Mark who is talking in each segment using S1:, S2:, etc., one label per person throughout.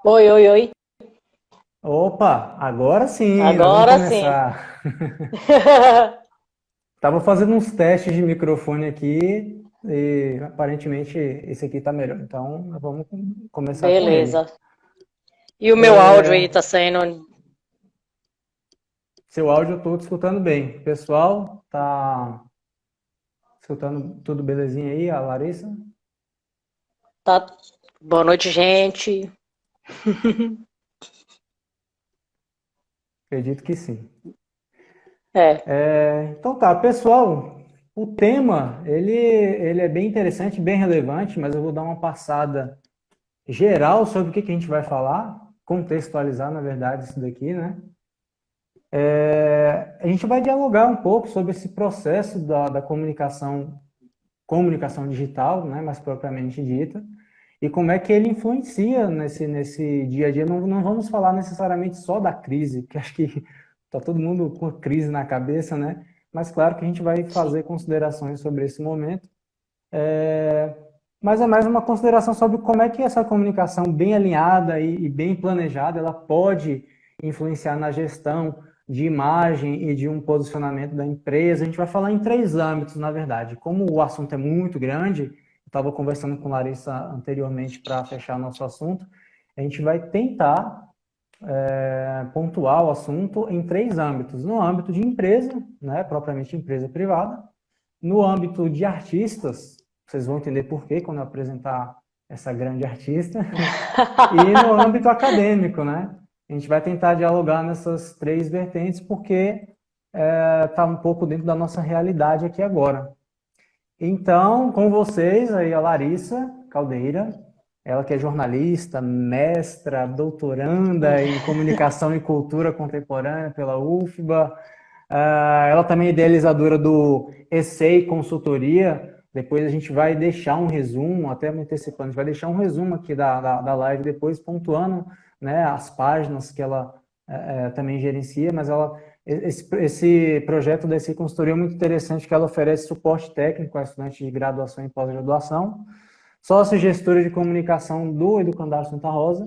S1: Oi, oi, oi.
S2: Opa, agora sim, nós vamos
S1: Agora sim.
S2: começar. Tava fazendo uns testes de microfone aqui e aparentemente esse aqui tá melhor. Então, vamos começar com ele.
S1: Beleza. E o meu áudio aí tá saindo.
S2: Seu áudio eu tô te escutando bem. Pessoal, tá escutando tudo belezinha aí, a Larissa?
S1: Tá. Boa noite, gente.
S2: Acredito que sim.
S1: É,
S2: Então tá, pessoal, o tema, ele é bem interessante, bem relevante, mas eu vou dar uma passada geral sobre o que que a gente vai falar, contextualizar, na verdade, isso daqui, né? A gente vai dialogar um pouco sobre esse processo da comunicação digital, né, mais propriamente dita, e como é que ele influencia nesse dia a dia. Não vamos falar necessariamente só da crise, que acho que está todo mundo com crise na cabeça, né? Mas claro que a gente vai
S1: sim.
S2: fazer considerações sobre esse momento. Mas é mais uma consideração sobre como é que essa comunicação bem alinhada e bem planejada, ela pode influenciar na gestão de imagem e de um posicionamento da empresa. A gente vai falar em três âmbitos, na verdade. Como o assunto é muito grande, eu estava conversando com Larissa anteriormente para fechar nosso assunto, a gente vai tentar pontuar o assunto em três âmbitos. No âmbito de empresa, né, propriamente empresa privada, no âmbito de artistas, vocês vão entender por quê quando eu apresentar essa grande artista, e no âmbito acadêmico, né? A gente vai tentar dialogar nessas três vertentes porque está um pouco dentro da nossa realidade aqui agora. Então, com vocês aí a Larissa Caldeira, ela que é jornalista, mestra, doutoranda em comunicação e cultura contemporânea pela UFBA. Ela também é idealizadora do Essay Consultoria. Depois a gente vai deixar um resumo, até me antecipando, a gente vai deixar um resumo aqui da live depois, pontuando, né, as páginas que ela também gerencia, mas esse projeto da Essay Consultoria é muito interessante, que ela oferece suporte técnico a estudantes de graduação e pós-graduação, sócio gestora de comunicação do Educandário Santa Rosa,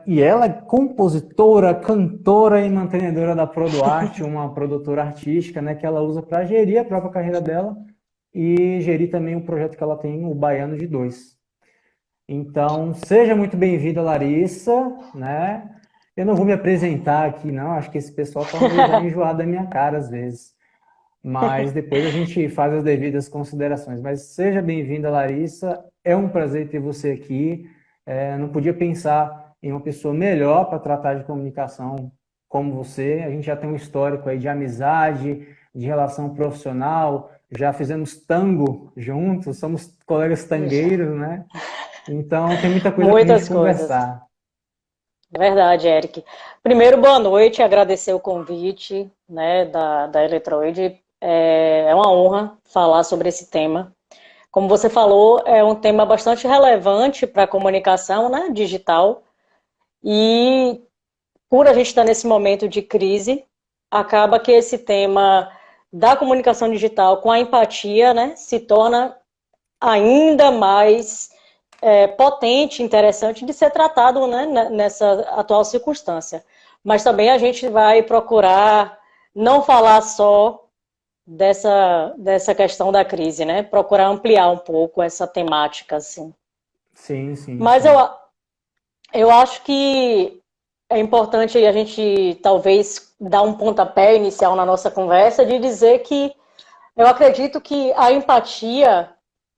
S2: e ela é compositora, cantora e mantenedora da ProduArte, uma produtora artística, né, que ela usa para gerir a própria carreira dela e gerir também o projeto que ela tem, o Baiano de Dois. Então, seja muito bem-vinda, Larissa, né? Eu não vou me apresentar aqui, não, acho que esse pessoal está meio já enjoado da minha cara às vezes, mas depois a gente faz as devidas considerações. Mas seja bem-vinda, Larissa, é um prazer ter você aqui. Não podia pensar em uma pessoa melhor para tratar de comunicação como você. A gente já tem um histórico aí de amizade, de relação profissional, já fizemos tango juntos, somos colegas tangueiros, né? Então tem muita coisa para a gente
S1: Muitas coisas.
S2: conversar.
S1: É verdade, Eric. Primeiro, boa noite, agradecer o convite, né, da Eletroid. É uma honra falar sobre esse tema. Como você falou, é um tema bastante relevante para a comunicação, né, digital. E por a gente estar nesse momento de crise, acaba que esse tema da comunicação digital com a empatia, né, se torna ainda mais potente, interessante de ser tratado, né, nessa atual circunstância. Mas também a gente vai procurar não falar só dessa questão da crise, né? Procurar ampliar um pouco essa temática, assim.
S2: Sim, sim,
S1: Mas
S2: sim.
S1: eu acho que é importante a gente talvez dar um pontapé inicial na nossa conversa de dizer que eu acredito que a empatia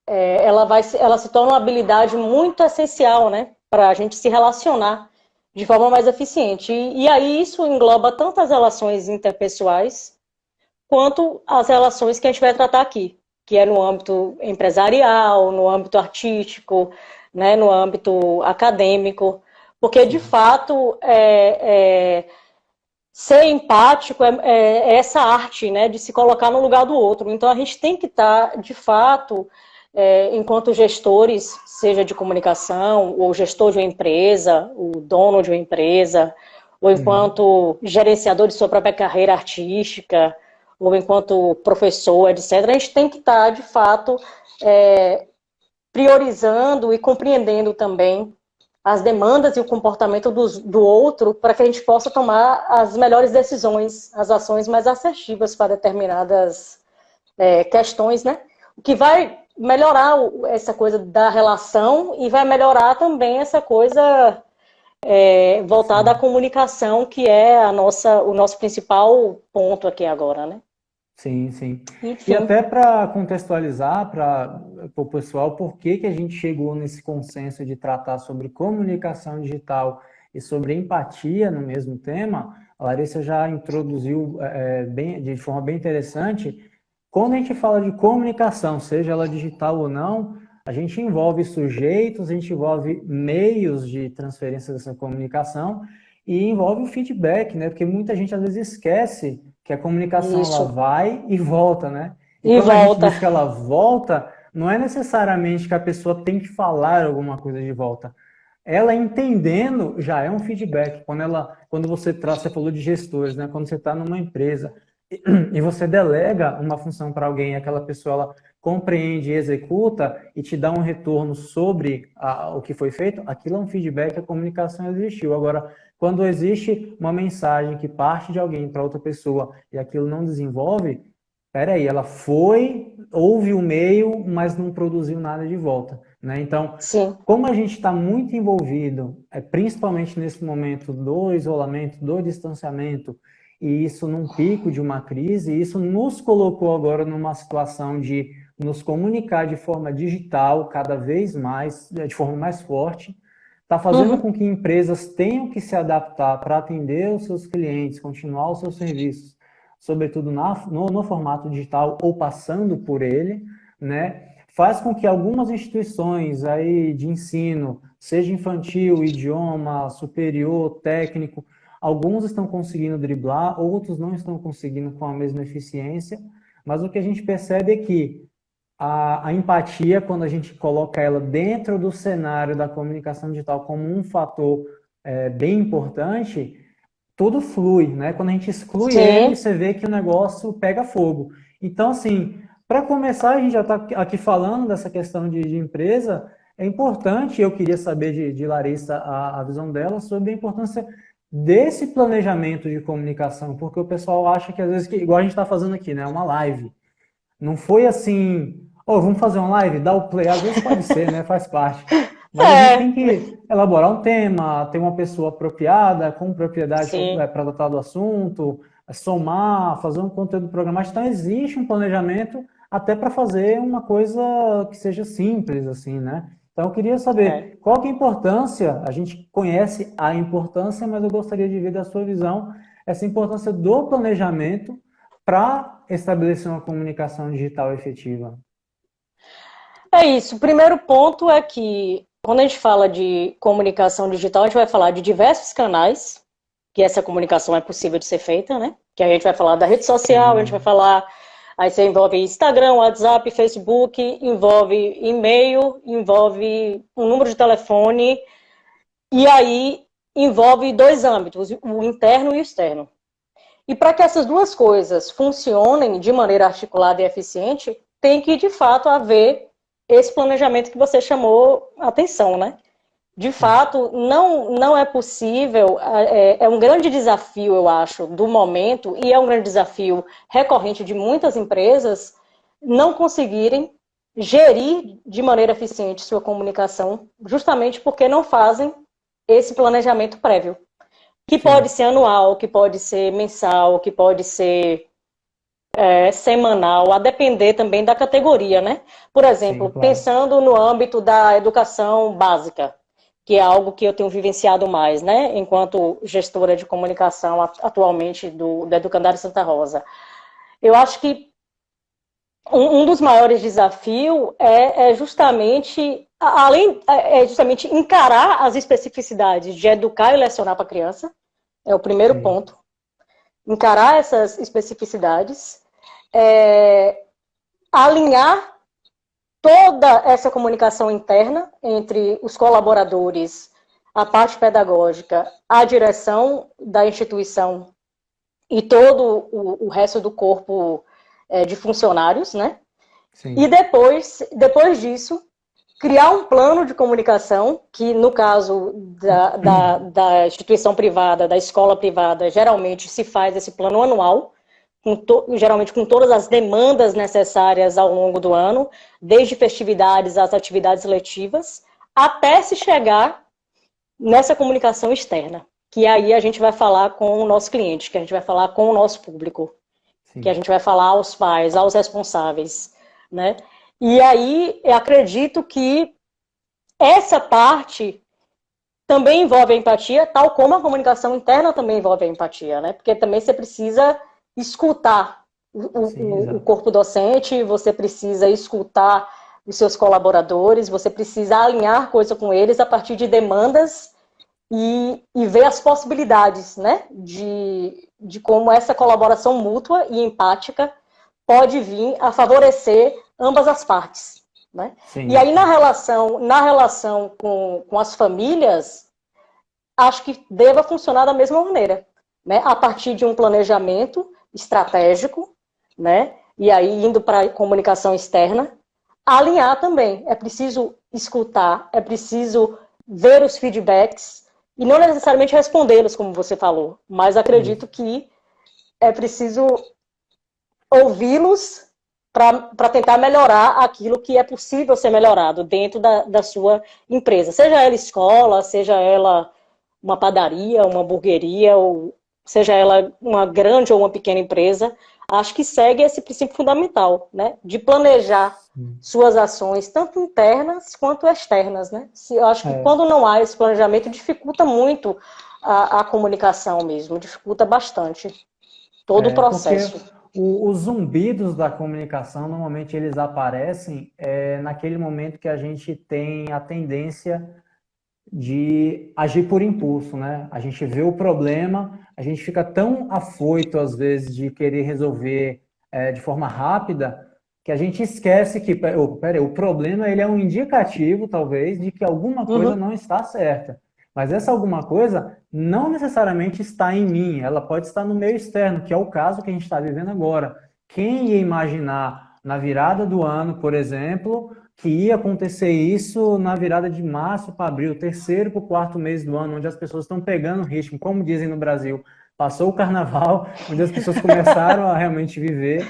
S1: ela se torna uma habilidade muito essencial, né, para a gente se relacionar de forma mais eficiente. E aí isso engloba tanto as relações interpessoais quanto as relações que a gente vai tratar aqui, que é no âmbito empresarial, no âmbito artístico, né, no âmbito acadêmico, porque de
S2: Sim.
S1: fato ser empático é essa arte, né, de se colocar no lugar do outro. Então a gente tem que estar, de fato, enquanto gestores, seja de comunicação, ou gestor de uma empresa, o dono de uma empresa, ou
S2: Uhum.
S1: enquanto gerenciador de sua própria carreira artística, ou enquanto professor, etc., a gente tem que estar, de fato, priorizando e compreendendo também as demandas e o comportamento do outro para que a gente possa tomar as melhores decisões, as ações mais assertivas para determinadas questões, né? O que vai melhorar essa coisa da relação e vai melhorar também essa coisa voltada à comunicação, que é o nosso principal ponto aqui agora, né?
S2: Sim, sim. E
S1: Enfim.
S2: até para contextualizar para o pessoal por que que a gente chegou nesse consenso de tratar sobre comunicação digital e sobre empatia no mesmo tema, a Larissa já introduziu de forma bem interessante. Quando a gente fala de comunicação, seja ela digital ou não, a gente envolve sujeitos, a gente envolve meios de transferência dessa comunicação e envolve o feedback, né? Porque muita gente às vezes esquece que a comunicação ela
S1: Isso.
S2: vai e volta, né? E
S1: E
S2: quando a gente
S1: volta.
S2: diz que ela volta, não é necessariamente que a pessoa tem que falar alguma coisa de volta. Ela entendendo já é um feedback. Quando você falou de gestores, né? Quando você está numa empresa e você delega uma função para alguém, aquela pessoa ela compreende, executa e te dá um retorno sobre o que foi feito, aquilo é um feedback, a comunicação existiu. Agora, quando existe uma mensagem que parte de alguém para outra pessoa e aquilo não desenvolve, peraí, ela houve o meio, mas não produziu nada de volta, né? Então,
S1: Sim.
S2: como a gente está muito envolvido, principalmente nesse momento do isolamento, do distanciamento, e isso num pico de uma crise, isso nos colocou agora numa situação de nos comunicar de forma digital, cada vez mais, de forma mais forte, está fazendo com que empresas tenham que se adaptar para atender os seus clientes, continuar os seus serviços, sobretudo no formato digital ou passando por ele, né? Faz com que algumas instituições aí de ensino, seja infantil, idioma, superior, técnico, alguns estão conseguindo driblar, outros não estão conseguindo com a mesma eficiência, mas o que a gente percebe é que a empatia, quando a gente coloca ela dentro do cenário da comunicação digital como um fator bem importante, tudo flui, né? Quando a gente exclui ele,
S1: Sim.
S2: você vê que o negócio pega fogo. Então, assim, para começar, a gente já está aqui falando dessa questão de empresa, é importante, eu queria saber de Larissa a visão dela sobre a importância desse planejamento de comunicação, porque o pessoal acha que às vezes, igual a gente está fazendo aqui, né? Uma live. Não foi assim, vamos fazer uma live, dá o play, às vezes pode ser, né? Faz parte. Mas a gente tem que elaborar um tema, ter uma pessoa apropriada, com propriedade
S1: Sim.
S2: para tratar do assunto, somar, fazer um conteúdo programático. Então, existe um planejamento até para fazer uma coisa que seja simples, assim, né? Então, eu queria saber qual que é a importância, a gente conhece a importância, mas eu gostaria de ver da sua visão essa importância do planejamento para estabelecer uma comunicação digital efetiva.
S1: É isso. O primeiro ponto é que, quando a gente fala de comunicação digital, a gente vai falar de diversos canais que essa comunicação é possível de ser feita, né? Que a gente vai falar da rede social, a gente vai falar. Aí você envolve Instagram, WhatsApp, Facebook, envolve e-mail, envolve um número de telefone, e aí envolve dois âmbitos, o interno e o externo. E para que essas duas coisas funcionem de maneira articulada e eficiente, tem que, de fato, haver esse planejamento que você chamou a atenção, né? De fato, não é possível, é um grande desafio, eu acho, do momento, e é um grande desafio recorrente de muitas empresas, não conseguirem gerir de maneira eficiente sua comunicação, justamente porque não fazem esse planejamento prévio, que pode ser anual, que pode ser mensal, que pode ser semanal, a depender também da categoria, né? Por exemplo,
S2: Sim, claro.
S1: pensando no âmbito da educação básica, que é algo que eu tenho vivenciado mais, né? Enquanto gestora de comunicação atualmente do Educandário Santa Rosa. Eu acho que um dos maiores desafios é justamente, justamente encarar as especificidades de educar e lecionar para a criança, é o primeiro ponto. Encarar essas especificidades, alinhar toda essa comunicação interna entre os colaboradores, a parte pedagógica, a direção da instituição e todo o resto do corpo de funcionários, né? Sim. E depois disso, criar um plano de comunicação, que no caso da instituição privada, da escola privada, geralmente se faz esse plano anual, geralmente com todas as demandas necessárias ao longo do ano, desde festividades às atividades letivas, até se chegar nessa comunicação externa, que aí a gente vai falar com o nosso cliente, que a gente vai falar com o nosso público,
S2: Sim.
S1: que a gente vai falar aos pais, aos responsáveis, né? E aí eu acredito que essa parte também envolve a empatia, tal como a comunicação interna também envolve a empatia, né? Porque também você precisa escutar o corpo docente, você precisa escutar os seus colaboradores, você precisa alinhar coisa com eles a partir de demandas e ver as possibilidades, né? De como essa colaboração mútua e empática pode vir a favorecer ambas as partes, né?
S2: Sim.
S1: E aí na relação com as famílias, acho que deva funcionar da mesma maneira, né? A partir de um planejamento estratégico, né? E aí indo para a comunicação externa, alinhar também. É preciso escutar, é preciso ver os feedbacks e não necessariamente respondê-los, como você falou, mas acredito que é preciso ouvi-los para tentar melhorar aquilo que é possível ser melhorado dentro da sua empresa. Seja ela escola, seja ela uma padaria, uma hamburgueria, ou seja ela uma grande ou uma pequena empresa, acho que segue esse princípio fundamental, né? De planejar suas ações, tanto internas quanto externas, né? Eu acho que quando não há esse planejamento, dificulta muito a comunicação mesmo, dificulta bastante todo o processo.
S2: Os zumbidos da comunicação, normalmente eles aparecem naquele momento que a gente tem a tendência de agir por impulso, né? A gente vê o problema, a gente fica tão afoito, às vezes, de querer resolver de forma rápida, que a gente esquece que, peraí, o problema ele é um indicativo, talvez, de que alguma coisa não está certa. Mas essa alguma coisa não necessariamente está em mim, ela pode estar no meio externo, que é o caso que a gente está vivendo agora. Quem ia imaginar na virada do ano, por exemplo, que ia acontecer isso na virada de março para abril, terceiro para o quarto mês do ano, onde as pessoas estão pegando ritmo, como dizem no Brasil, passou o carnaval, onde as pessoas começaram a realmente viver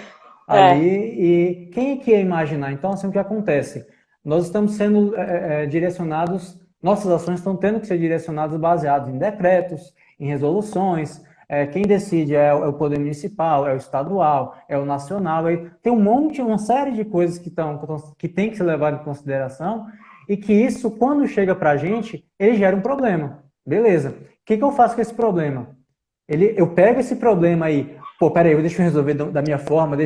S2: ali, e quem que ia imaginar? Então, assim, o que acontece? Nós estamos sendo direcionados, nossas ações estão tendo que ser direcionadas baseadas em decretos, em resoluções. Quem decide é o poder municipal, é o estadual, é o nacional. Aí tem uma série de coisas que tem que ser levadas em consideração e que isso, quando chega para a gente, ele gera um problema. Beleza. O que eu faço com esse problema? Eu pego esse problema aí, peraí, deixa eu resolver da minha forma,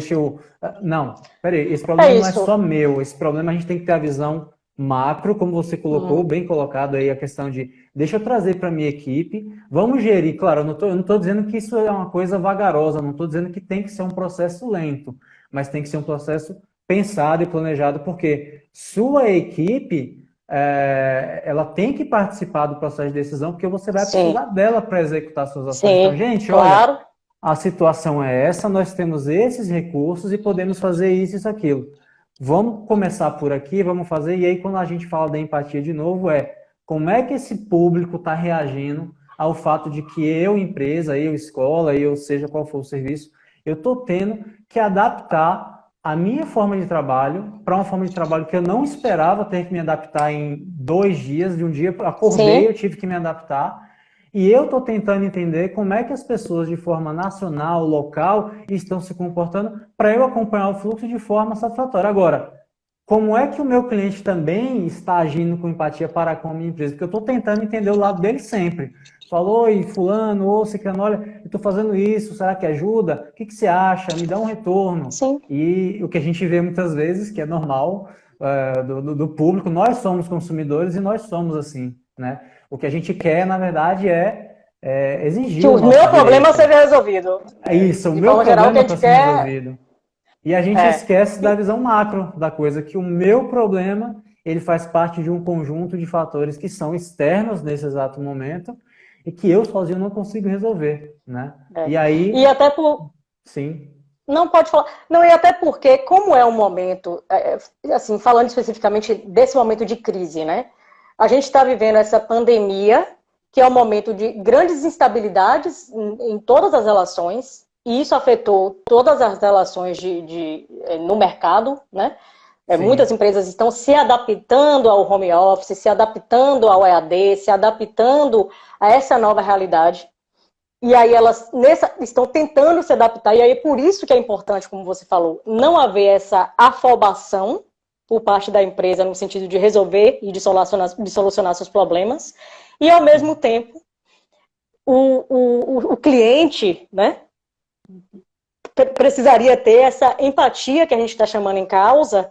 S2: Não, peraí, esse problema não é só meu, esse problema a gente tem que ter a visão macro, como você colocou, bem colocado aí a questão de deixa eu trazer para a minha equipe, vamos gerir, claro, eu não estou dizendo que isso é uma coisa vagarosa, não estou dizendo que tem que ser um processo lento, mas tem que ser um processo pensado e planejado, porque sua equipe, ela tem que participar do processo de decisão, porque você vai precisar dela para executar suas ações. Então, gente, olha, a situação é essa, nós temos esses recursos e podemos fazer isso e aquilo. Vamos começar por aqui, vamos fazer, e aí quando a gente fala da empatia de novo, como é que esse público está reagindo ao fato de que eu, empresa, eu, escola, eu, seja qual for o serviço, eu estou tendo que adaptar a minha forma de trabalho para uma forma de trabalho que eu não esperava ter que me adaptar em 2 dias, de um dia acordei, eu tive que me adaptar, e eu estou tentando entender como é que as pessoas de forma nacional, local, estão se comportando para eu acompanhar o fluxo de forma satisfatória. Agora, como é que o meu cliente também está agindo com empatia para com a minha empresa? Porque eu estou tentando entender o lado dele sempre. Falou, oi, fulano, ou ciclano, olha, eu estou fazendo isso, será que ajuda? O que você acha? Me dá um retorno.
S1: Sim.
S2: E o que a gente vê muitas vezes, que é normal do público, nós somos consumidores e nós somos assim, né? O que a gente quer, na verdade, exigir
S1: que o meu problema seja resolvido.
S2: Isso, o meu problema está sendo resolvido. E a gente esquece da visão macro da coisa, que o meu problema, ele faz parte de um conjunto de fatores que são externos nesse exato momento e que eu sozinho não consigo resolver, né? E aí...
S1: E até por...
S2: Sim.
S1: Não pode falar. Não, e até porque, como é um momento, assim, falando especificamente desse momento de crise, né? A gente está vivendo essa pandemia, que é um momento de grandes instabilidades em todas as relações, e isso afetou todas as relações no mercado, né? Muitas
S2: Sim.
S1: empresas estão se adaptando ao home office, se adaptando ao EAD, se adaptando a essa nova realidade. E aí elas estão tentando se adaptar, e aí por isso que é importante, como você falou, não haver essa afobação por parte da empresa no sentido de resolver e de solucionar seus problemas, e ao mesmo tempo o cliente, né, precisaria ter essa empatia que a gente está chamando em causa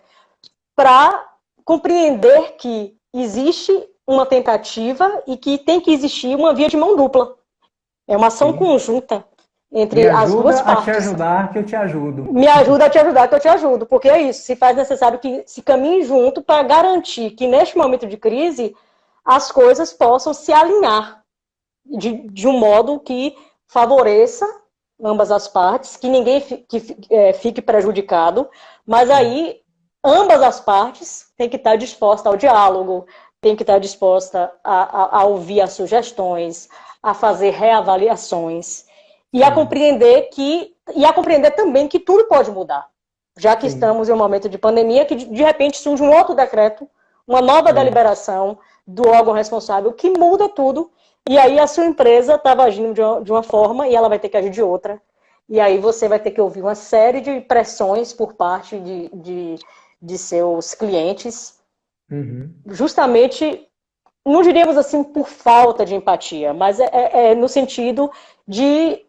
S1: para compreender que existe uma tentativa e que tem que existir uma via de mão dupla. É uma ação
S2: Sim.
S1: conjunta
S2: Me
S1: entre as
S2: ajuda
S1: duas
S2: a te
S1: partes.
S2: ajudar que eu te ajudo.
S1: Me ajuda a te ajudar, que eu te ajudo. Porque é isso, se faz necessário que se caminhe junto para garantir que neste momento de crise as coisas possam se alinhar de um modo que favoreça ambas as partes, que ninguém fique prejudicado, mas aí ambas as partes têm que estar dispostas ao diálogo, têm que estar disposta a ouvir as sugestões, a fazer reavaliações e a
S2: Sim,
S1: compreender também que tudo pode mudar, já que
S2: sim.
S1: estamos em um momento de pandemia, que de repente surge um outro decreto, uma nova
S2: É.
S1: deliberação do órgão responsável que muda tudo, e aí a sua empresa estava agindo de uma forma e ela vai ter que agir de outra. E aí você vai ter que ouvir uma série de pressões por parte de seus clientes,
S2: Uhum.
S1: justamente, não diríamos assim por falta de empatia, mas é no sentido de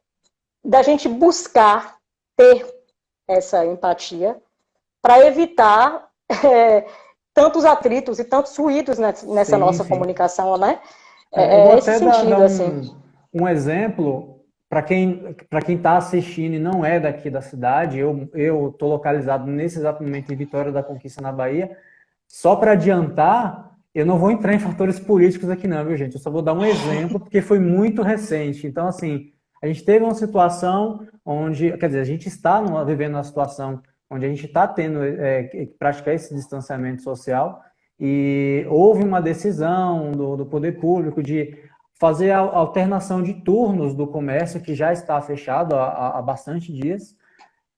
S1: da gente buscar ter essa empatia para evitar tantos atritos e tantos ruídos nessa
S2: Sim,
S1: nossa
S2: sim.
S1: comunicação, né?
S2: Eu vou
S1: É esse
S2: até dar
S1: sentido, assim.
S2: um exemplo para quem está assistindo e não é daqui da cidade. Eu estou localizado nesse exato momento em Vitória da Conquista, na Bahia. Só para adiantar, eu não vou entrar em fatores políticos aqui não, viu, gente? Eu só vou dar um exemplo porque foi muito recente. Então, assim, a gente teve uma situação onde, quer dizer, a gente está vivendo uma situação onde a gente está tendo que praticar esse distanciamento social e houve uma decisão do poder público de fazer a alternação de turnos do comércio que já está fechado há bastante dias.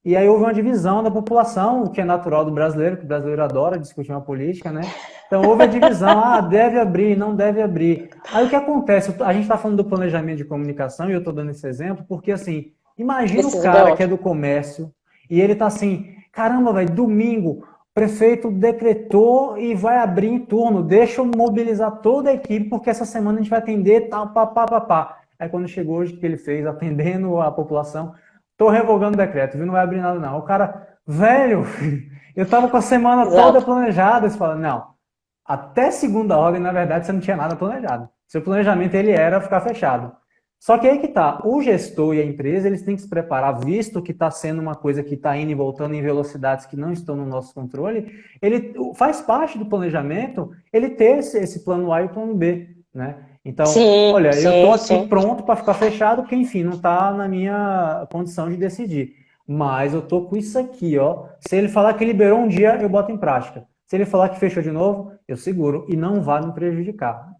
S2: E aí houve uma divisão da população, o que é natural do brasileiro, que o brasileiro adora discutir uma política, né? Então houve a divisão, deve abrir, não deve abrir. Aí o que acontece? A gente está falando do planejamento de comunicação, e eu estou dando esse exemplo, porque assim, imagina o
S1: Esse é
S2: cara que é
S1: ótimo.
S2: do comércio, e ele tá assim, caramba, velho, domingo, o prefeito decretou e vai abrir em turno, deixa eu mobilizar toda a equipe, porque essa semana a gente vai atender tal, pá, pá, pá, pá. Aí quando chegou hoje, o que ele fez, atendendo a população, tô revogando o decreto, viu? Não vai abrir nada, não. O cara, velho, eu tava com a semana toda
S1: Exato.
S2: planejada. Você fala, não, até segunda ordem, na verdade, você não tinha nada planejado. Seu planejamento, ele era ficar fechado. Só que aí que tá, o gestor e a empresa, eles têm que se preparar, visto que está sendo uma coisa que está indo e voltando em velocidades que não estão no nosso controle, ele faz parte do planejamento, ele ter esse plano A e o plano B, né? Então,
S1: Sim,
S2: olha, eu estou
S1: sim,
S2: aqui
S1: sim.
S2: pronto para ficar fechado, porque, enfim, não está na minha condição de decidir. Mas eu estou com isso aqui, ó. Se ele falar que liberou um dia, eu boto em prática. Se ele falar que fechou de novo, eu seguro e não vai me prejudicar.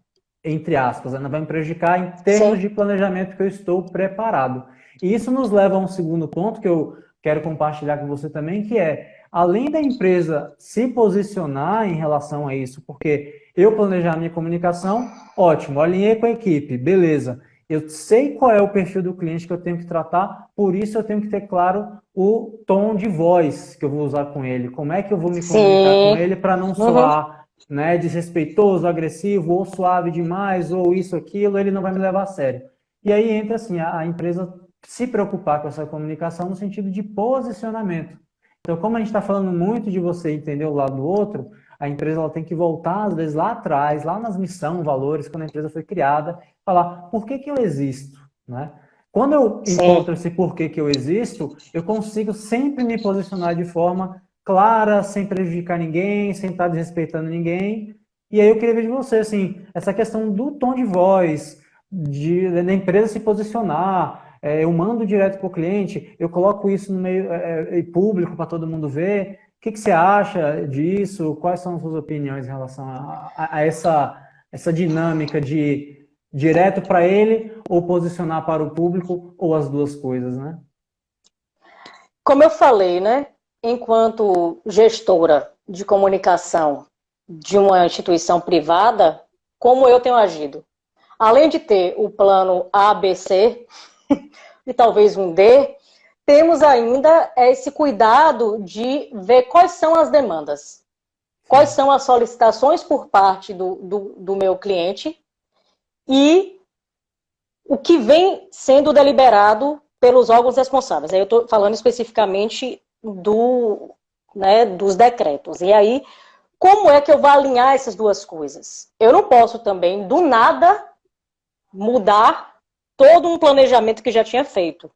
S2: Entre aspas, não vai me prejudicar em termos
S1: Sim.
S2: de planejamento que eu estou preparado. E isso nos leva a um segundo ponto que eu quero compartilhar com você também, que é, além da empresa se posicionar em relação a isso, porque eu planejar a minha comunicação, ótimo, alinhei com a equipe, beleza. Eu sei qual é o perfil do cliente que eu tenho que tratar, por isso eu tenho que ter claro o tom de voz que eu vou usar com ele, como é que eu vou me comunicar com
S1: Sim.
S2: ele para não
S1: Uhum.
S2: soar, né, desrespeitoso, agressivo, ou suave demais, ou isso, aquilo, ele não vai me levar a sério. E aí entra assim, a empresa se preocupar com essa comunicação no sentido de posicionamento. Então, como a gente está falando muito de você entender o lado do outro, a empresa ela tem que voltar, às vezes, lá atrás, lá nas missão, valores, quando a empresa foi criada, falar por que eu existo, né? Quando eu
S1: Sim.
S2: encontro esse porquê que eu existo, eu consigo sempre me posicionar de forma clara, sem prejudicar ninguém, sem estar desrespeitando ninguém. E aí eu queria ver de você, assim, essa questão do tom de voz, da empresa se posicionar. eu mando direto para o cliente, eu coloco isso no meio público para todo mundo ver. O que você acha disso? Quais são as suas opiniões em relação a essa dinâmica de direto para ele ou posicionar para o público ou as duas coisas, né?
S1: Como eu falei, né? Enquanto gestora de comunicação de uma instituição privada, como eu tenho agido? Além de ter o plano A, B, C e talvez um D, temos ainda esse cuidado de ver quais são as demandas, quais são as solicitações por parte do meu cliente e o que vem sendo deliberado pelos órgãos responsáveis. Aí eu estou falando especificamente dos decretos. E aí, como é que eu vou alinhar essas duas coisas? Eu não posso também, do nada, mudar todo um planejamento que já tinha feito.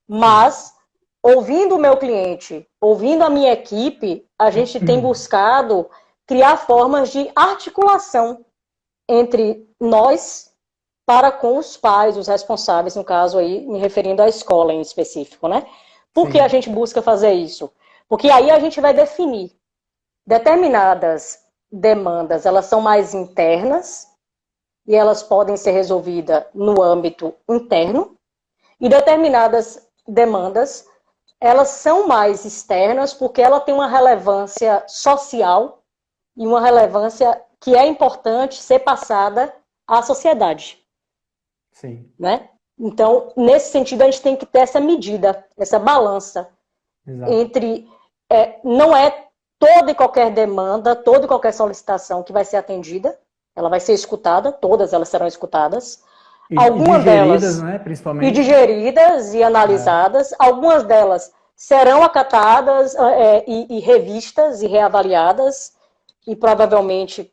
S1: Mas, ouvindo o meu cliente, ouvindo a minha equipe, a gente tem buscado criar formas de articulação entre nós para com os pais, os responsáveis, no caso aí, me referindo à escola em específico, né? Por que a gente busca fazer isso? Porque aí a gente vai definir determinadas demandas, elas são mais internas e elas podem ser resolvidas no âmbito interno, e determinadas demandas, elas são mais externas porque ela tem uma relevância social e uma relevância que é importante ser passada à sociedade.
S2: Sim.
S1: Né? Então, nesse sentido, a gente tem que ter essa medida, essa balança. Exato. Entre... não é toda e qualquer demanda, toda e qualquer solicitação que vai ser atendida, ela vai ser escutada, todas elas serão escutadas. Algumas delas,
S2: né, principalmente.
S1: E digeridas e analisadas. Algumas delas serão acatadas e revistas e reavaliadas e provavelmente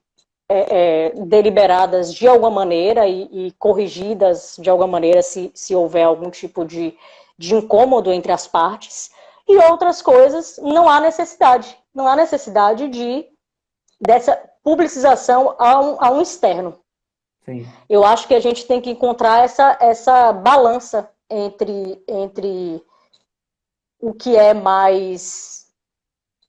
S1: deliberadas de alguma maneira e corrigidas de alguma maneira se houver algum tipo de incômodo entre as partes. E outras coisas não há necessidade. Não há necessidade dessa publicização a um externo.
S2: Sim.
S1: Eu acho que a gente tem que encontrar essa balança entre o que é mais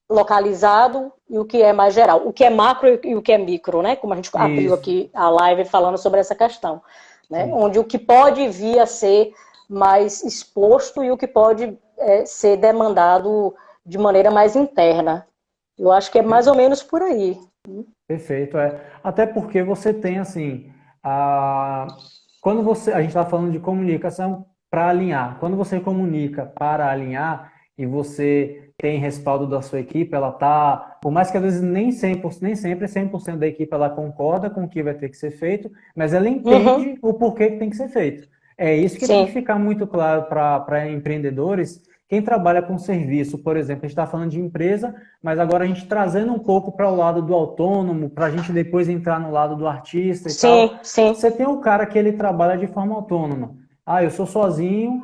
S1: localizado e o que é mais geral. O que é macro e o que é micro, né? Como a gente abriu aqui a live falando sobre essa questão. Né? Onde o que pode vir a ser mais exposto e o que pode ser demandado de maneira mais interna. Eu acho que é mais ou menos por aí.
S2: Perfeito, Até porque você tem, assim, quando a gente está falando de comunicação para alinhar, quando você comunica para alinhar e você tem respaldo da sua equipe, ela tá, por mais que às vezes nem sempre 100% da equipe ela concorda com o que vai ter que ser feito, mas ela entende o porquê que tem que ser feito. É isso que tem que ficar muito claro para empreendedores. Quem trabalha com serviço, por exemplo, a gente está falando de empresa, mas agora a gente trazendo um pouco para o lado do autônomo, para a gente depois entrar no lado do artista e tal.
S1: Sim.
S2: Você tem um cara que ele trabalha de forma autônoma. Eu sou sozinho,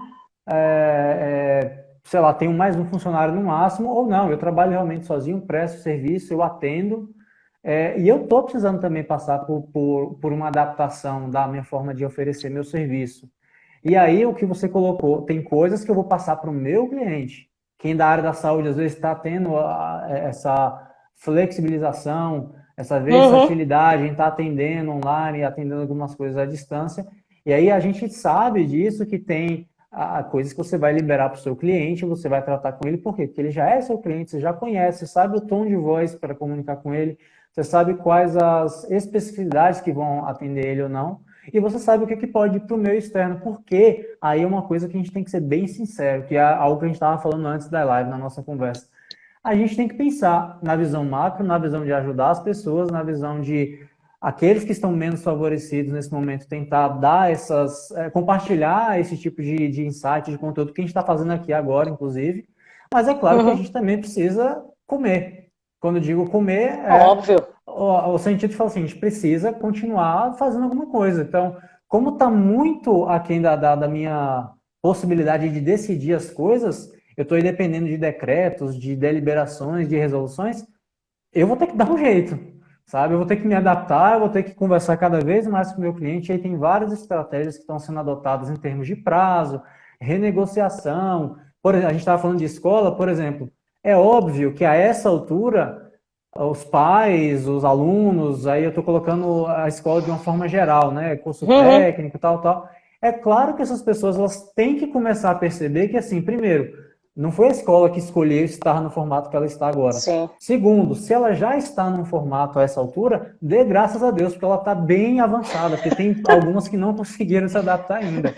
S2: sei lá, tenho mais um funcionário no máximo, ou não, eu trabalho realmente sozinho, presto serviço, eu atendo. E eu estou precisando também passar por uma adaptação da minha forma de oferecer meu serviço. E aí, o que você colocou, tem coisas que eu vou passar para o meu cliente. Quem da área da saúde, às vezes, está tendo essa flexibilização, essa versatilidade em estar atendendo online, atendendo algumas coisas à distância. E aí, a gente sabe disso, que tem coisas que você vai liberar para o seu cliente, você vai tratar com ele. Por quê? Porque ele já é seu cliente, você já conhece, você sabe o tom de voz para comunicar com ele, você sabe quais as especificidades que vão atender ele ou não. E você sabe o que pode ir para o meio externo, porque aí é uma coisa que a gente tem que ser bem sincero, que é algo que a gente estava falando antes da live, na nossa conversa. A gente tem que pensar na visão macro, na visão de ajudar as pessoas, na visão de aqueles que estão menos favorecidos nesse momento, tentar dar compartilhar esse tipo de insight, de conteúdo que a gente está fazendo aqui agora, inclusive. Mas é claro que a gente também precisa comer. Quando eu digo comer,
S1: óbvio.
S2: O sentido de falar assim, a gente precisa continuar fazendo alguma coisa. Então, como está muito aquém da minha possibilidade de decidir as coisas, eu estou dependendo de decretos, de deliberações, de resoluções, eu vou ter que dar um jeito, sabe? Eu vou ter que me adaptar, eu vou ter que conversar cada vez mais com o meu cliente. Aí tem várias estratégias que estão sendo adotadas em termos de prazo, renegociação. Por exemplo, a gente estava falando de escola, por exemplo, é óbvio que a essa altura, os pais, os alunos, aí eu estou colocando a escola de uma forma geral, né? Curso
S1: Uhum.
S2: técnico, tal, tal. É claro que essas pessoas elas têm que começar a perceber que, assim, primeiro, não foi a escola que escolheu estar no formato que ela está agora.
S1: Sim.
S2: Segundo, se ela já está num formato a essa altura, dê graças a Deus, porque ela está bem avançada, porque tem algumas que não conseguiram se adaptar ainda.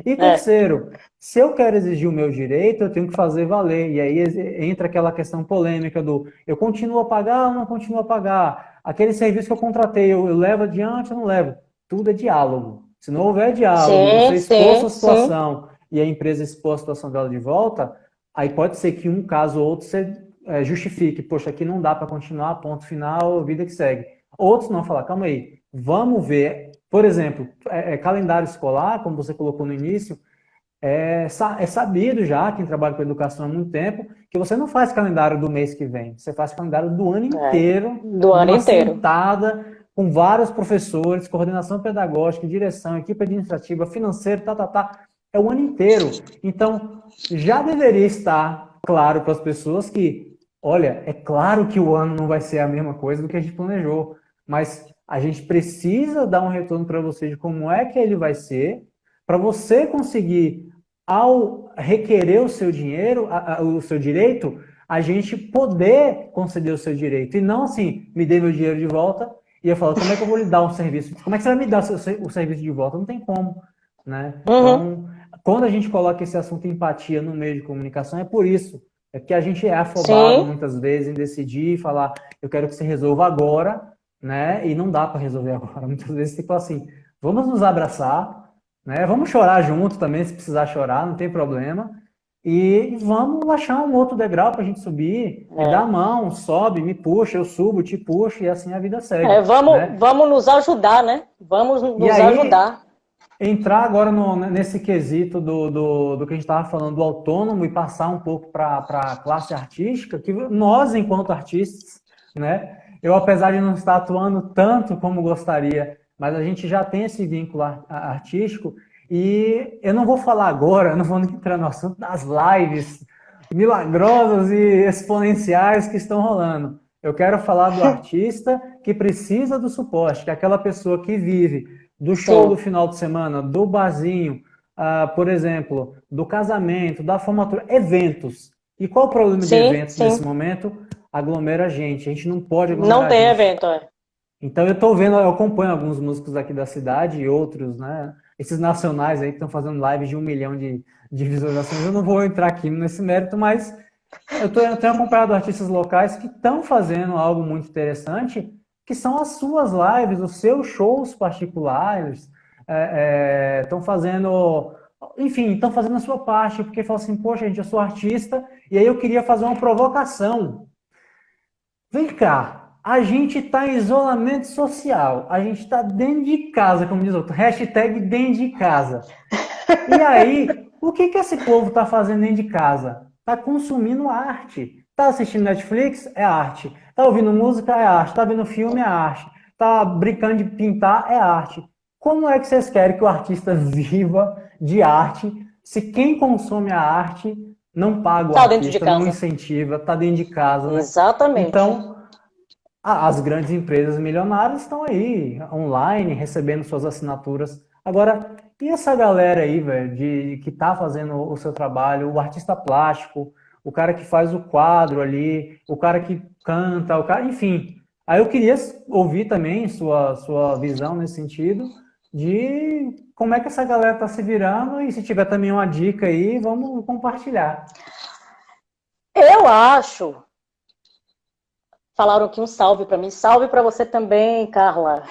S2: E
S1: É.
S2: terceiro, se eu quero exigir o meu direito, eu tenho que fazer valer. E aí entra aquela questão polêmica do eu continuo a pagar ou não continuo a pagar? Aquele serviço que eu contratei, eu levo adiante ou não levo? Tudo é diálogo. Se não houver diálogo e você
S1: Sim,
S2: expor
S1: sim,
S2: sua
S1: sim.
S2: situação e a empresa expor a situação dela de volta, aí pode ser que um caso ou outro você justifique. Poxa, aqui não dá para continuar, ponto final, vida que segue. Outros não falar, calma aí, vamos ver. Por exemplo, calendário escolar, como você colocou no início, é sabido já, quem trabalha com educação há muito tempo, que você não faz calendário do mês que vem, você faz calendário do ano
S1: É.
S2: inteiro,
S1: Do ano
S2: numa
S1: inteiro.
S2: sentada, com vários professores, coordenação pedagógica, direção, equipe administrativa, financeira, tá, tá, tá. É o ano inteiro. Então, já deveria estar claro para as pessoas que, olha, é claro que o ano não vai ser a mesma coisa do que a gente planejou, mas a gente precisa dar um retorno para você de como é que ele vai ser, para você conseguir ao requerer o seu dinheiro, o seu direito, a gente poder conceder o seu direito. E não assim, me dê meu dinheiro de volta e eu falo, como é que eu vou lhe dar um serviço? Como é que você vai me dar o serviço de volta? Não tem como, né?
S1: Uhum.
S2: Então, quando a gente coloca esse assunto empatia no meio de comunicação, é por isso. É que a gente é afobado
S1: Sim.
S2: muitas vezes em decidir e falar, eu quero que você resolva agora, né? E não dá para resolver agora. Muitas vezes, tipo assim, vamos nos abraçar, né? Vamos chorar junto também, se precisar chorar, não tem problema. E vamos achar um outro degrau para a gente subir, me dá a
S1: É.
S2: mão, sobe, me puxa, eu subo, te puxo, e assim a vida
S1: É,
S2: segue,
S1: vamos,
S2: né?
S1: vamos nos ajudar, né? Vamos
S2: E
S1: nos
S2: aí,
S1: ajudar.
S2: entrar agora nesse quesito do que a gente estava falando, do autônomo, e passar um pouco para a classe artística, que nós, enquanto artistas, né? Eu, apesar de não estar atuando tanto como gostaria, mas a gente já tem esse vínculo artístico, e eu não vou falar agora, não vou entrar no assunto das lives milagrosas e exponenciais que estão rolando. Eu quero falar do artista que precisa do suporte, que é aquela pessoa que vive do show do
S1: Sim.
S2: final de semana, do barzinho, por exemplo, do casamento, da formatura, eventos. E qual o problema de
S1: Sim,
S2: eventos nesse
S1: sim.
S2: momento? Aglomera gente. A gente não pode
S1: Não
S2: aglomerar
S1: tem
S2: gente.
S1: evento, é.
S2: Então eu estou vendo, eu acompanho alguns músicos aqui da cidade e outros, né? Esses nacionais aí que estão fazendo lives de 1 milhão de visualizações. Eu não vou entrar aqui nesse mérito, mas eu tenho acompanhado artistas locais que estão fazendo algo muito interessante, que são as suas lives, os seus shows particulares, estão fazendo, enfim, estão fazendo a sua parte, porque falam assim, poxa, gente, eu sou artista, e aí eu queria fazer uma provocação. Vem cá, a gente está em isolamento social, a gente está dentro de casa, como diz outro, hashtag dentro de casa. E aí, o que que esse povo está fazendo dentro de casa? Está consumindo arte. Está assistindo Netflix? É arte. Está ouvindo música? É arte. Está vendo filme? É arte. Está brincando de pintar? É arte. Como é que vocês querem que o artista viva de arte se quem consome a arte não paga o
S1: Tá dentro de
S2: artista, não
S1: casa.
S2: incentiva, está dentro de casa, né?
S1: Exatamente.
S2: Então, as grandes empresas milionárias estão aí, online, recebendo suas assinaturas. Agora, e essa galera aí, velho, que tá fazendo o seu trabalho, o artista plástico, o cara que faz o quadro ali, o cara que canta, o cara, enfim. Aí eu queria ouvir também sua visão nesse sentido, de como é que essa galera tá se virando, e se tiver também uma dica aí, vamos compartilhar.
S1: Eu acho. Falaram aqui um salve para mim. Salve para você também, Carla.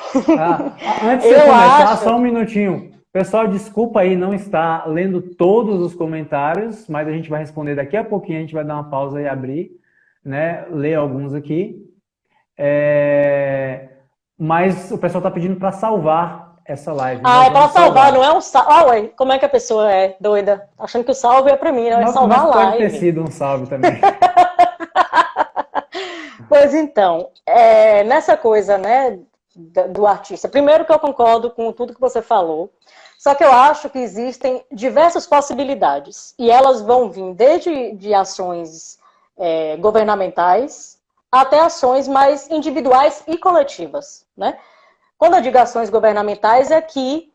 S2: Antes de você
S1: Eu
S2: começar, só
S1: acho.
S2: um minutinho. Pessoal, desculpa aí não estar lendo todos os comentários, mas a gente vai responder daqui a pouquinho, a gente vai dar uma pausa e abrir, né? Ler alguns aqui. Mas o pessoal está pedindo para salvar essa live.
S1: Ah,
S2: Nós
S1: é para
S2: vamos
S1: salvar, não
S2: salvar.
S1: é um salve. Ah, ué, como é que a pessoa é doida? Achando que o salve é para mim, não é salvar
S2: Mas
S1: a
S2: pode ter
S1: live.
S2: sido um salve também.
S1: Pois então, nessa coisa, né, do artista. Primeiro que eu concordo com tudo que você falou. Só que eu acho que existem diversas possibilidades. E elas vão vir desde de ações governamentais até ações mais individuais e coletivas, né? Quando eu digo ações governamentais, é que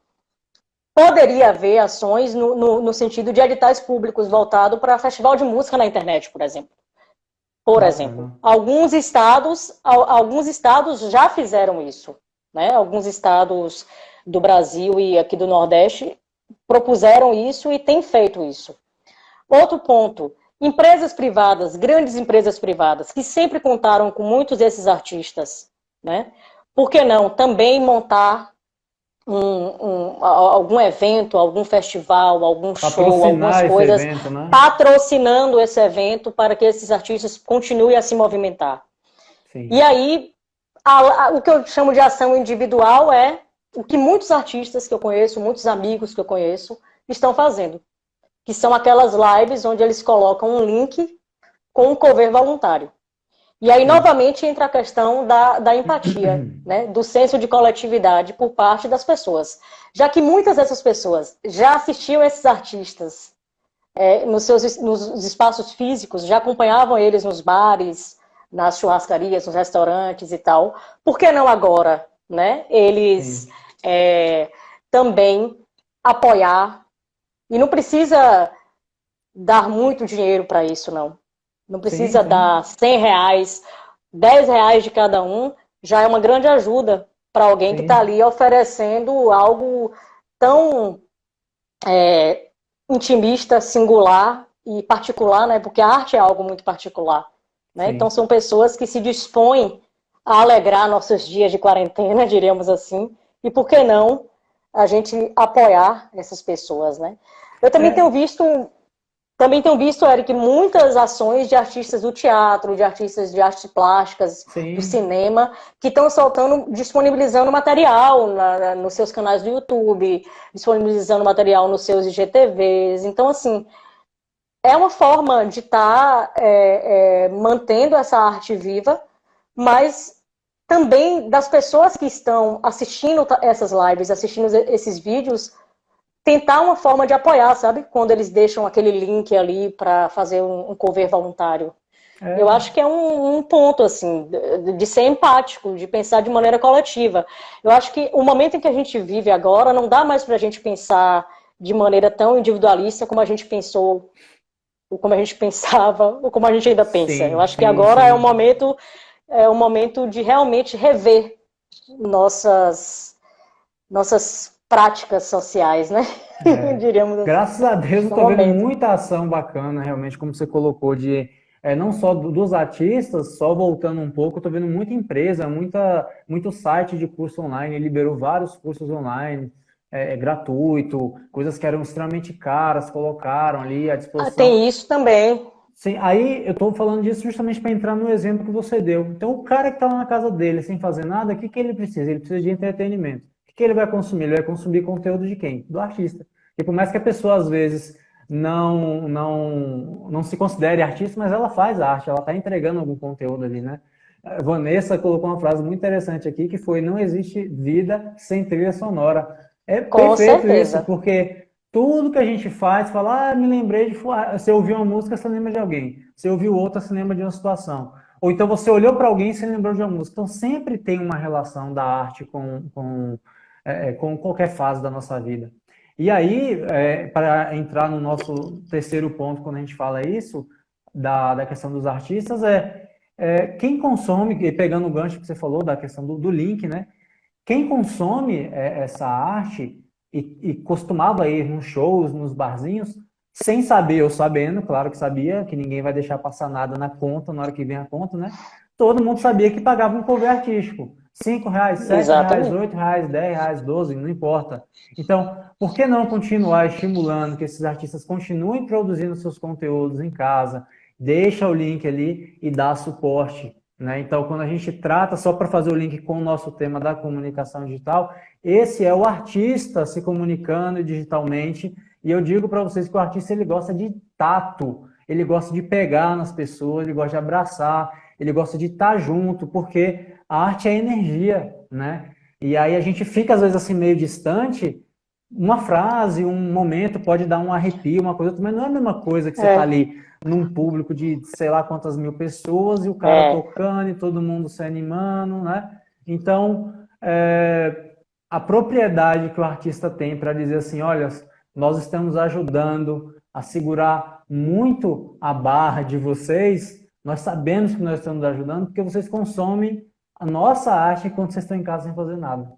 S1: poderia haver ações no sentido de editais públicos voltados para festival de música na internet, por exemplo. Por exemplo, alguns estados já fizeram isso, né? Alguns estados do Brasil e aqui do Nordeste propuseram isso e têm feito isso. Outro ponto, empresas privadas, grandes empresas privadas, que sempre contaram com muitos desses artistas, né? Por que não também montar algum evento, algum festival, algum show, algumas coisas,
S2: evento, né?
S1: patrocinando esse evento para que esses artistas continuem a se movimentar. Sim. E aí, o que eu chamo de ação individual é o que muitos artistas que eu conheço, muitos amigos que eu conheço, estão fazendo. Que são aquelas lives onde eles colocam um link com um cover voluntário. E aí, novamente, entra a questão da empatia, né? Do senso de coletividade por parte das pessoas. Já que muitas dessas pessoas já assistiam esses artistas nos espaços físicos, já acompanhavam eles nos bares, nas churrascarias, nos restaurantes e tal, por que não agora, né? Eles também apoiar. E não precisa dar muito dinheiro para isso, não. Não precisa dar R$100, R$10 de cada um, já é uma grande ajuda para alguém que está ali oferecendo algo tão intimista, singular e particular, né? Porque a arte é algo muito particular, né? Então são pessoas que se dispõem a alegrar nossos dias de quarentena, diríamos assim, e por que não a gente apoiar essas pessoas, né? Eu também tenho visto, Eric, muitas ações de artistas do teatro, de artistas de artes plásticas, do cinema, que estão soltando, disponibilizando material nos seus canais do YouTube, disponibilizando material nos seus IGTVs. Então, assim, é uma forma de estar mantendo essa arte viva, mas também das pessoas que estão assistindo essas lives, assistindo esses vídeos, tentar uma forma de apoiar, sabe? Quando eles deixam aquele link ali para fazer um cover voluntário. Eu acho que é um ponto, assim, de ser empático, de pensar de maneira coletiva. Eu acho que o momento em que a gente vive agora não dá mais para a gente pensar de maneira tão individualista como a gente pensou, ou como a gente pensava, ou como a gente ainda pensa. Eu acho que agora é um momento de realmente rever nossas práticas sociais, né? Diríamos assim.
S2: Graças a Deus eu estou vendo muita ação bacana, realmente, como você colocou, de não só dos artistas, só voltando um pouco, eu estou vendo muita empresa, muito site de curso online, liberou vários cursos online, gratuito, coisas que eram extremamente caras, colocaram ali à disposição.
S1: Tem isso também.
S2: Sim, aí eu estou falando disso justamente para entrar no exemplo que você deu. Então, o cara que está lá na casa dele sem fazer nada, o que ele precisa? Ele precisa de entretenimento. O que ele vai consumir? Ele vai consumir conteúdo de quem? Do artista. E por mais que a pessoa, às vezes, não se considere artista, mas ela faz arte, ela está entregando algum conteúdo ali, né? A Vanessa colocou uma frase muito interessante aqui, que foi: não existe vida sem trilha sonora. É perfeito isso, porque tudo que a gente faz, fala, me lembrei de... Você ouviu uma música, você lembra de alguém. Você ouviu outra, você lembra de uma situação. Ou então você olhou para alguém e você lembrou de uma música. Então sempre tem uma relação da arte com qualquer fase da nossa vida. E aí, para entrar no nosso terceiro ponto, quando a gente fala isso, da questão dos artistas, quem consome, e pegando o gancho que você falou, da questão do link, né? Quem consome essa arte e costumava ir nos shows, nos barzinhos, sem saber ou sabendo, claro que sabia, que ninguém vai deixar passar nada na conta, na hora que vem a conta, né? Todo mundo sabia que pagava um cover artístico. R$5, R$7, R$8, R$10, R$12, não importa. Então, por que não continuar estimulando que esses artistas continuem produzindo seus conteúdos em casa, deixa o link ali e dá suporte, né? Então, quando a gente trata, só para fazer o link com o nosso tema da comunicação digital, esse é o artista se comunicando digitalmente, e eu digo para vocês que o artista ele gosta de tato, ele gosta de pegar nas pessoas, ele gosta de abraçar, ele gosta de estar junto, porque a arte é energia, né? E aí a gente fica às vezes assim meio distante, uma frase, um momento pode dar um arrepio, uma coisa, mas não é a mesma coisa que você tá
S1: É,
S2: ali num público de sei lá quantas mil pessoas e o cara
S1: é,
S2: tocando e todo mundo se animando, né? Então, a propriedade que o artista tem para dizer assim, olha, nós estamos ajudando a segurar muito a barra de vocês, nós sabemos que nós estamos ajudando porque vocês consomem a nossa arte enquanto vocês estão em casa sem fazer nada,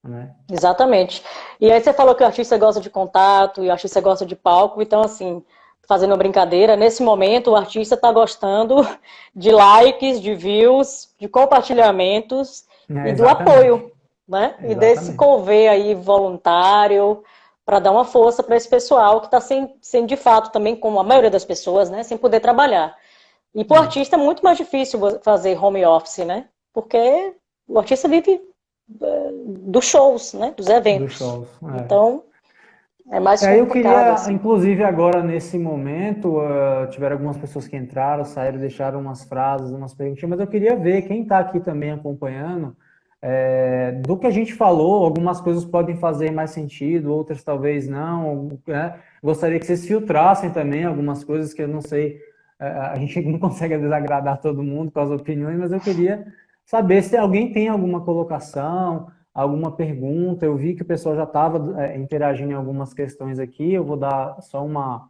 S2: né?
S1: exatamente. E aí você falou que o artista gosta de contato e o artista gosta de palco, então assim, fazendo uma brincadeira, nesse momento o artista está gostando de likes, de views, de compartilhamentos
S2: É,
S1: e do
S2: exatamente.
S1: apoio, né? E desse
S2: Exatamente.
S1: convê aí voluntário para dar uma força para esse pessoal que está sem, de fato, também, como a maioria das pessoas, né, sem poder trabalhar. E para o
S2: É,
S1: artista é muito mais difícil fazer home office, né? Porque o artista vive dos shows, né? Dos
S2: dos
S1: eventos.
S2: shows.
S1: Então, é mais
S2: Aí eu
S1: complicado,
S2: queria,
S1: assim.
S2: inclusive agora nesse momento, tiveram algumas pessoas que entraram, saíram, deixaram umas frases, umas perguntinhas, mas eu queria ver quem está aqui também acompanhando, do que a gente falou, algumas coisas podem fazer mais sentido, outras talvez não, né? Gostaria que vocês filtrassem também algumas coisas que eu não sei, a gente não consegue desagradar todo mundo com as opiniões, mas eu queria saber se alguém tem alguma colocação, alguma pergunta. Eu vi que o pessoal já estava interagindo em algumas questões aqui, eu vou dar só uma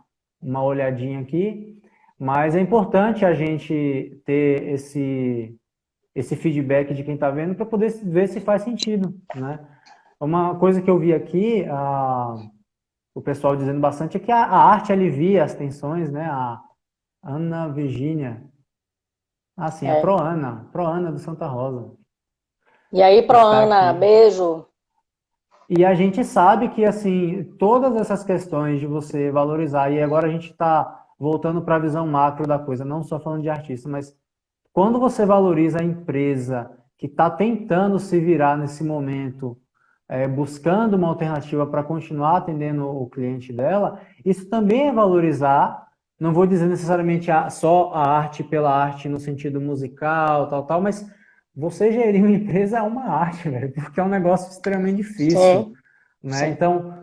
S2: olhadinha aqui, mas é importante a gente ter esse feedback de quem está vendo para poder ver se faz sentido, né? Uma coisa que eu vi aqui, o pessoal dizendo bastante, é que a arte alivia as tensões, né? A Ana Virgínia, sim, a
S1: É.
S2: Proana do Santa Rosa,
S1: E aí,
S2: que
S1: pro
S2: está
S1: Ana,
S2: aqui.
S1: beijo.
S2: E a gente sabe que, assim, todas essas questões de você valorizar, e agora a gente está voltando para a visão macro da coisa, não só falando de artista, mas quando você valoriza a empresa que está tentando se virar nesse momento, buscando uma alternativa para continuar atendendo o cliente dela, isso também é valorizar. Não vou dizer necessariamente só a arte pela arte no sentido musical, tal, tal, mas você gerir uma empresa é uma arte, velho, porque é um negócio extremamente difícil,
S1: Sim,
S2: né?
S1: sim.
S2: Então,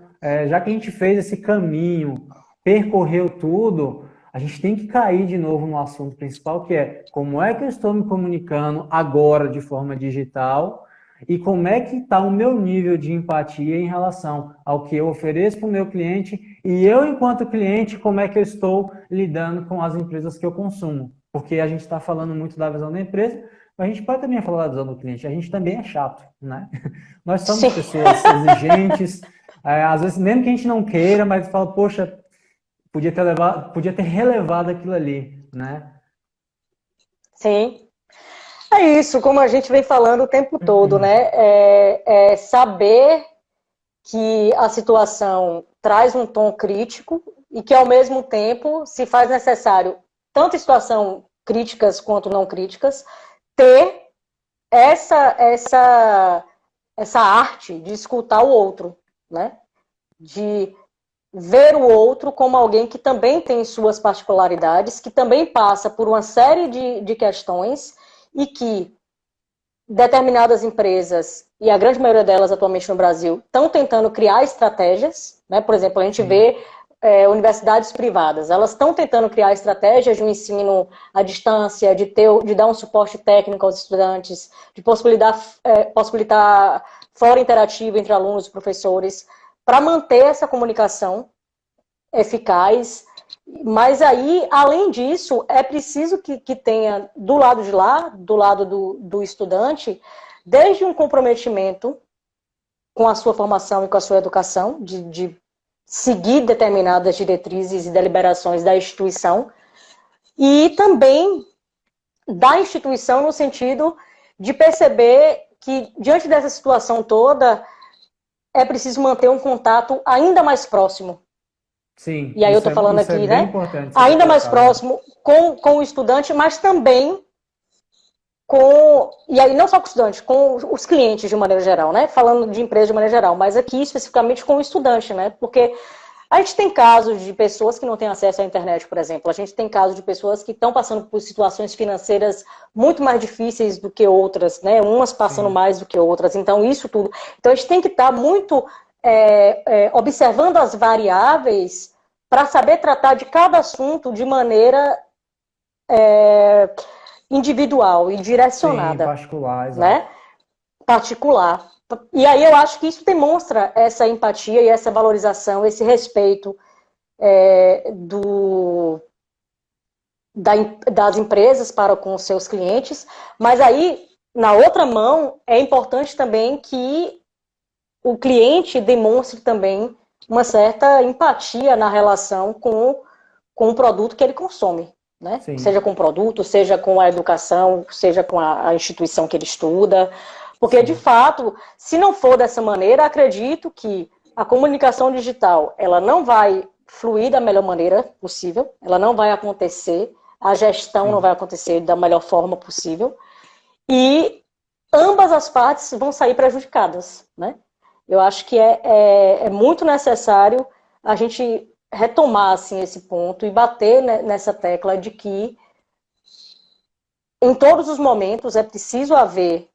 S2: já que a gente fez esse caminho, percorreu tudo, a gente tem que cair de novo no assunto principal, que é como é que eu estou me comunicando agora de forma digital e como é que está o meu nível de empatia em relação ao que eu ofereço para o meu cliente e eu, enquanto cliente, como é que eu estou lidando com as empresas que eu consumo. Porque a gente está falando muito da visão da empresa, mas a gente pode também falar da visão do cliente. A gente também é chato, né? Nós somos
S1: Sim,
S2: pessoas exigentes, às vezes mesmo que a gente não queira, mas fala, poxa, podia ter relevado aquilo ali, né?
S1: sim. É isso, como a gente vem falando o tempo todo, né? É saber que a situação traz um tom crítico e que, ao mesmo tempo, se faz necessário, tanto em situação críticas quanto não críticas, ter essa arte de escutar o outro, né? De ver o outro como alguém que também tem suas particularidades, que também passa por uma série de questões e que determinadas empresas, e a grande maioria delas atualmente no Brasil, estão tentando criar estratégias, né? Por exemplo, a gente
S2: Sim,
S1: vê universidades privadas, elas estão tentando criar estratégias de um ensino à distância, de dar um suporte técnico aos estudantes, de possibilitar fórum interativo entre alunos e professores, para manter essa comunicação eficaz. Mas aí, além disso, é preciso que tenha do lado de lá, do lado do estudante, desde um comprometimento com a sua formação e com a sua educação, de seguir determinadas diretrizes e deliberações da instituição, e também da instituição no sentido de perceber que, diante dessa situação toda, é preciso manter um contato ainda mais próximo.
S2: sim,
S1: E aí eu estou falando
S2: isso é
S1: aqui,
S2: bem
S1: né?
S2: importante você ter
S1: Ainda mais
S2: colocado.
S1: próximo com o estudante, mas também e aí não só com o estudante, com os clientes de maneira geral, né? Falando de empresa de maneira geral, mas aqui especificamente com o estudante, né? Porque a gente tem casos de pessoas que não têm acesso à internet, por exemplo. A gente tem casos de pessoas que estão passando por situações financeiras muito mais difíceis do que outras, né? Umas passando
S2: Sim,
S1: mais do que outras. Então, isso tudo. Então, a gente tem que estar muito observando as variáveis para saber tratar de cada assunto de maneira individual e direcionada.
S2: Sim, particular, exato.
S1: Né? Particular. E aí eu acho que isso demonstra essa empatia e essa valorização, esse respeito das empresas para com os seus clientes, mas aí, na outra mão, é importante também que o cliente demonstre também uma certa empatia na relação com o produto que ele consome, né?
S2: Sim.
S1: Seja com o produto, seja com a educação, seja com a instituição que ele estuda, porque, sim, de fato, se não for dessa maneira, acredito que a comunicação digital, ela não vai fluir da melhor maneira possível, ela não vai acontecer, a gestão, sim, não vai acontecer da melhor forma possível, e ambas as partes vão sair prejudicadas, né? Eu acho que é muito necessário a gente retomar assim, esse ponto e bater nessa tecla de que em todos os momentos é preciso haver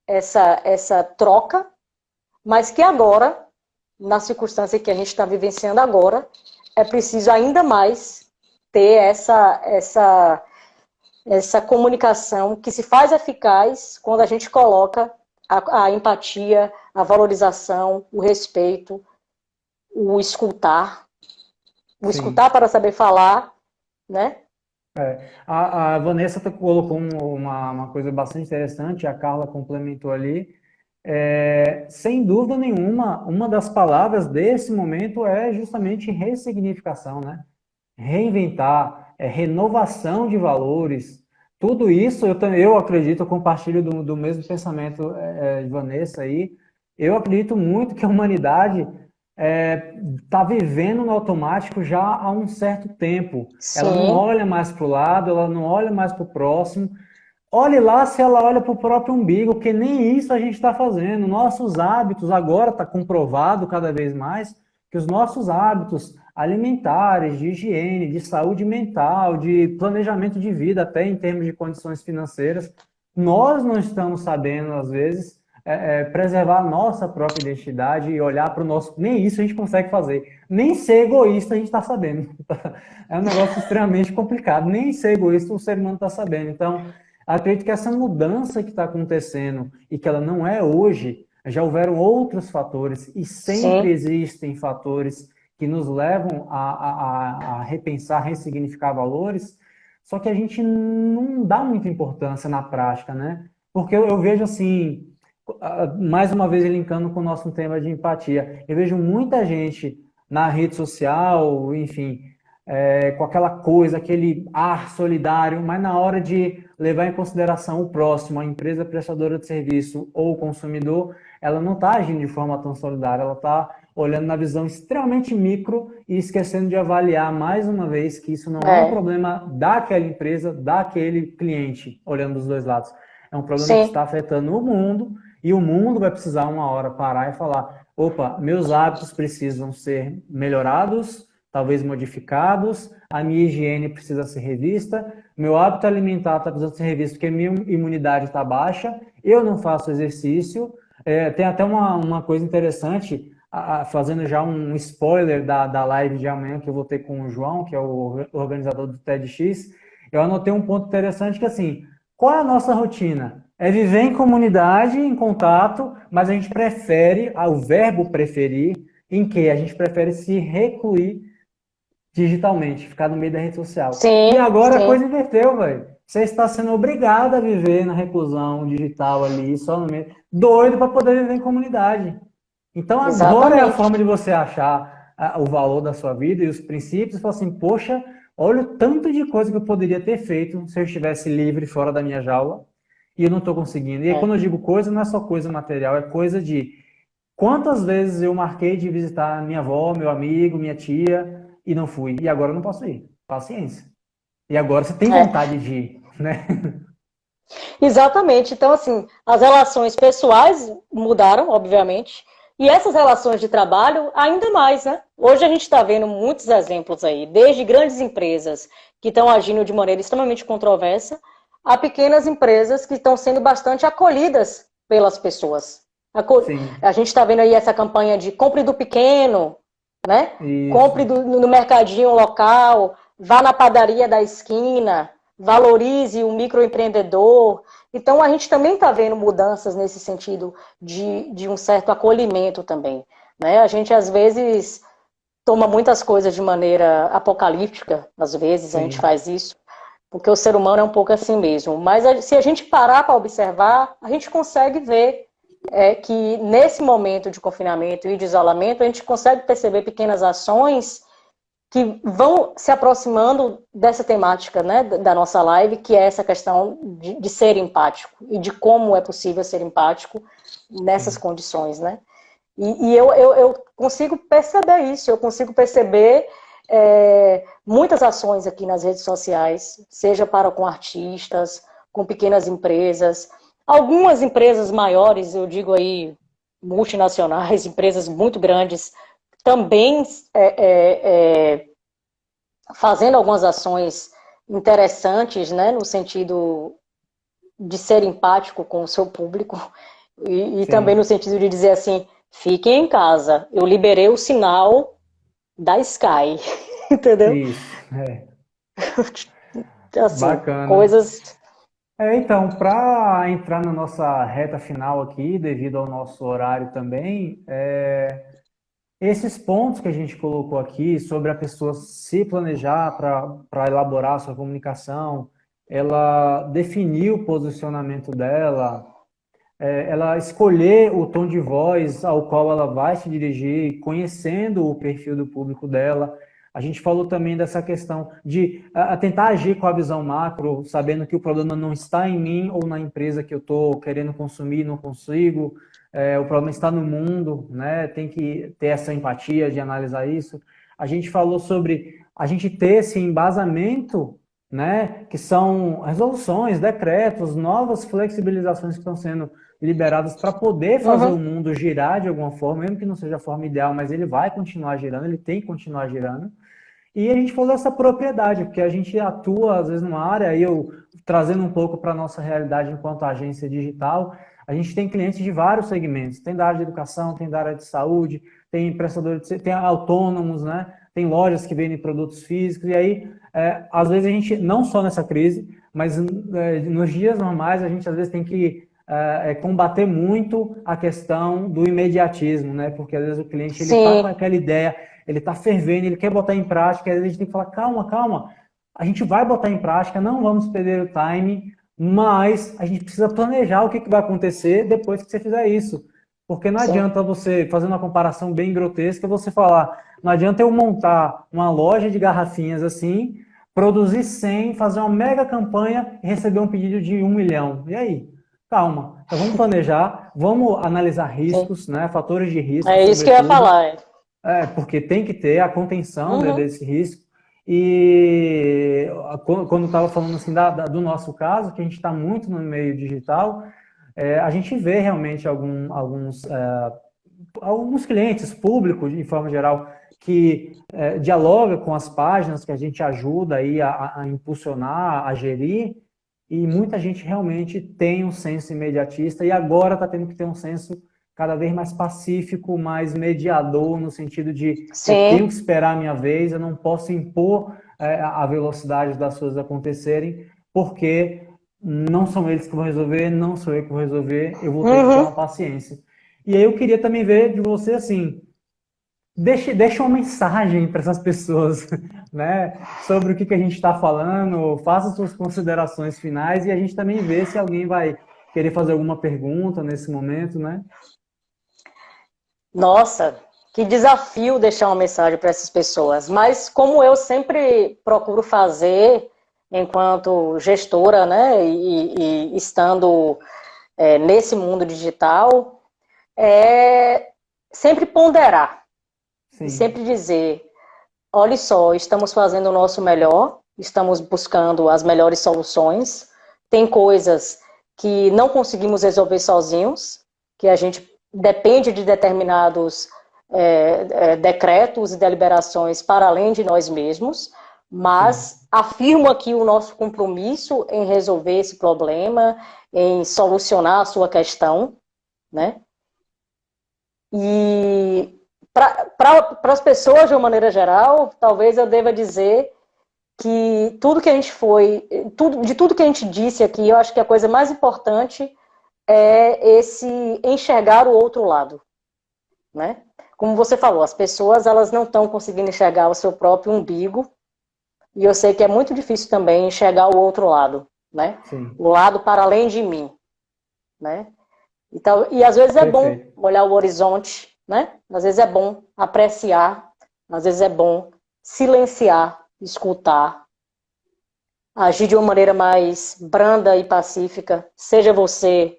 S1: essa troca, mas que agora, na circunstância que a gente está vivenciando agora, é preciso ainda mais ter essa comunicação que se faz eficaz quando a gente coloca a empatia, a valorização, o respeito, o escutar para saber falar, né?
S2: A Vanessa colocou uma coisa bastante interessante, a Carla complementou ali. Sem dúvida nenhuma, uma das palavras desse momento é justamente ressignificação, né? Reinventar, renovação de valores. Tudo isso, eu acredito, eu compartilho do mesmo pensamento de Vanessa aí. Eu acredito muito que a humanidade está vivendo no automático já há um certo tempo.
S1: Sim.
S2: Ela não olha mais para o lado, ela não olha mais para o próximo. Olhe lá se ela olha para o próprio umbigo, porque nem isso a gente está fazendo. Nossos hábitos, agora está comprovado cada vez mais, que os nossos hábitos alimentares, de higiene, de saúde mental, de planejamento de vida, até em termos de condições financeiras, nós não estamos sabendo, às vezes, preservar a nossa própria identidade e olhar para o nosso... Nem isso a gente consegue fazer. Nem ser egoísta a gente está sabendo. É um negócio extremamente complicado. Nem ser egoísta o ser humano está sabendo. Então, acredito que essa mudança que está acontecendo e que ela não é hoje, já houveram outros fatores e sempre, sim, existem fatores que nos levam a repensar, ressignificar valores, só que a gente não dá muita importância na prática, né? Porque eu vejo assim, mais uma vez linkando com o nosso tema de empatia, eu vejo muita gente na rede social, enfim, com aquela coisa, aquele ar solidário, mas na hora de levar em consideração o próximo, a empresa prestadora de serviço ou o consumidor, ela não está agindo de forma tão solidária, ela está olhando na visão extremamente micro e esquecendo de avaliar mais uma vez que isso não é um problema daquela empresa, daquele cliente, olhando dos dois lados. É um problema, sim, que está afetando o mundo e o mundo vai precisar uma hora parar e falar, opa, meus hábitos precisam ser melhorados, talvez modificados, a minha higiene precisa ser revista, meu hábito alimentar está precisando ser revisto porque minha imunidade está baixa, eu não faço exercício. Tem até uma coisa interessante, fazendo já um spoiler da live de amanhã que eu vou ter com o João, que é o organizador do TEDx, eu anotei um ponto interessante que assim, qual é a nossa rotina? É viver em comunidade, em contato, mas a gente prefere, o verbo preferir, em que a gente prefere se recluir digitalmente, ficar no meio da rede social. Sim, e agora, sim, a coisa inverteu, velho. Você está sendo obrigado a viver na reclusão digital ali, só no meio, doido para poder viver em comunidade. Então agora, exatamente, é a forma de você achar o valor da sua vida e os princípios, e falar assim, poxa, olha o tanto de coisa que eu poderia ter feito se eu estivesse livre fora da minha jaula e eu não estou conseguindo. E aí, quando eu digo coisa, não é só coisa material, é coisa de quantas vezes eu marquei de visitar minha avó, meu amigo, minha tia e não fui. E agora eu não posso ir. Paciência. E agora você tem vontade de ir, né?
S1: Exatamente. Então, assim, as relações pessoais mudaram, obviamente, e essas relações de trabalho ainda mais, né? Hoje a gente está vendo muitos exemplos aí, desde grandes empresas que estão agindo de maneira extremamente controversa, a pequenas empresas que estão sendo bastante acolhidas pelas pessoas,
S2: Sim,
S1: A gente está vendo aí essa campanha de compre do pequeno, né? Compre
S2: isso,
S1: no mercadinho local, vá na padaria da esquina, valorize o microempreendedor. Então, a gente também está vendo mudanças nesse sentido de um certo acolhimento também, né? A gente, às vezes, toma muitas coisas de maneira apocalíptica, às vezes a gente
S2: sim,
S1: faz isso, porque o ser humano é um pouco assim mesmo. Mas se a gente parar para observar, a gente consegue ver que nesse momento de confinamento e de isolamento, a gente consegue perceber pequenas ações que vão se aproximando dessa temática, né, da nossa live, que é essa questão de ser empático e de como é possível ser empático nessas
S2: sim.
S1: condições, né? E eu consigo perceber isso, eu consigo perceber muitas ações aqui nas redes sociais, seja para com artistas, com pequenas empresas, algumas empresas maiores, eu digo aí multinacionais, empresas muito grandes, também fazendo algumas ações interessantes, né, no sentido de ser empático com o seu público e também no
S2: Sim,
S1: sentido de dizer assim, fiquem em casa, eu liberei o sinal da Sky, entendeu?
S2: isso,
S1: Assim,
S2: bacana.
S1: coisas...
S2: Então, para entrar na nossa reta final aqui, devido ao nosso horário também, esses pontos que a gente colocou aqui sobre a pessoa se planejar para elaborar a sua comunicação, ela definir o posicionamento dela, ela escolher o tom de voz ao qual ela vai se dirigir, conhecendo o perfil do público dela. A gente falou também dessa questão de tentar agir com a visão macro, sabendo que o problema não está em mim ou na empresa que eu estou querendo consumir, e não consigo. O problema está no mundo, né? Tem que ter essa empatia de analisar isso. A gente falou sobre a gente ter esse embasamento, né? Que são resoluções, decretos, novas flexibilizações que estão sendo liberadas para poder fazer o
S1: Uhum.
S2: mundo girar de alguma forma, mesmo que não seja a forma ideal, mas ele vai continuar girando, ele tem que continuar girando. E a gente falou dessa propriedade, porque a gente atua, às vezes, numa área, aí eu trazendo um pouco para a nossa realidade enquanto agência digital, a gente tem clientes de vários segmentos, tem da área de educação, tem da área de saúde, tem prestadores, tem autônomos, né? Tem lojas que vendem produtos físicos, e aí, às vezes a gente, não só nessa crise, mas nos dias normais, a gente às vezes tem que combater muito a questão do imediatismo, né? Porque às vezes o cliente ele está com
S1: Sim,
S2: aquela ideia, ele está fervendo, ele quer botar em prática, às vezes a gente tem que falar, calma, calma, a gente vai botar em prática, não vamos perder o time, mas a gente precisa planejar o que vai acontecer depois que você fizer isso. Porque não
S1: sim.
S2: adianta você, fazendo uma comparação bem grotesca, você falar, não adianta eu montar uma loja de garrafinhas assim, produzir 100, fazer uma mega campanha e receber um pedido de 1 milhão. E aí? Calma. Então vamos planejar, vamos analisar
S1: Sim.
S2: riscos, né, fatores de risco,
S1: É isso que eu ia
S2: sobretudo,
S1: falar.
S2: porque tem que ter a contenção
S1: Uhum.
S2: desse risco. E quando estava falando assim do nosso caso, que a gente está muito no meio digital, a gente vê realmente alguns clientes públicos, de forma geral, que dialoga com as páginas que a gente ajuda aí a impulsionar, a gerir, e muita gente realmente tem um senso imediatista e agora está tendo que ter um senso cada vez mais pacífico, mais mediador, no sentido de eu tenho
S1: Sim.
S2: que esperar a minha vez, eu não posso impor a velocidade das coisas acontecerem, porque não são eles que vão resolver, não sou eu que vou resolver, eu vou ter que ter
S1: Uhum.
S2: uma paciência. E aí eu queria também ver de você assim, deixa uma mensagem para essas pessoas, né, sobre o que a gente está falando, faça suas considerações finais e a gente também vê se alguém vai querer fazer alguma pergunta nesse momento, né?
S1: Nossa, que desafio deixar uma mensagem para essas pessoas. Mas como eu sempre procuro fazer enquanto gestora, né, e estando nesse mundo digital, é sempre ponderar e
S2: Sim,
S1: sempre dizer, olha só, estamos fazendo o nosso melhor, estamos buscando as melhores soluções, tem coisas que não conseguimos resolver sozinhos, que a gente depende de determinados decretos e deliberações para além de nós mesmos,
S2: sim,
S1: mas afirmo aqui o nosso compromisso em resolver esse problema, em solucionar a sua questão, né? E para as pessoas, de uma maneira geral, talvez eu deva dizer que tudo que a gente de tudo que a gente disse aqui, eu acho que a coisa mais importante é esse enxergar o outro lado, né? Como você falou, as pessoas elas não estão conseguindo enxergar o seu próprio umbigo, e eu sei que é muito difícil também enxergar o outro lado, né?
S2: Sim,
S1: O lado para além de mim, né? Então, e às vezes é bom
S2: perfeito.
S1: olhar o horizonte, né? Às vezes é bom apreciar, às vezes é bom silenciar, escutar, agir de uma maneira mais branda e pacífica, seja você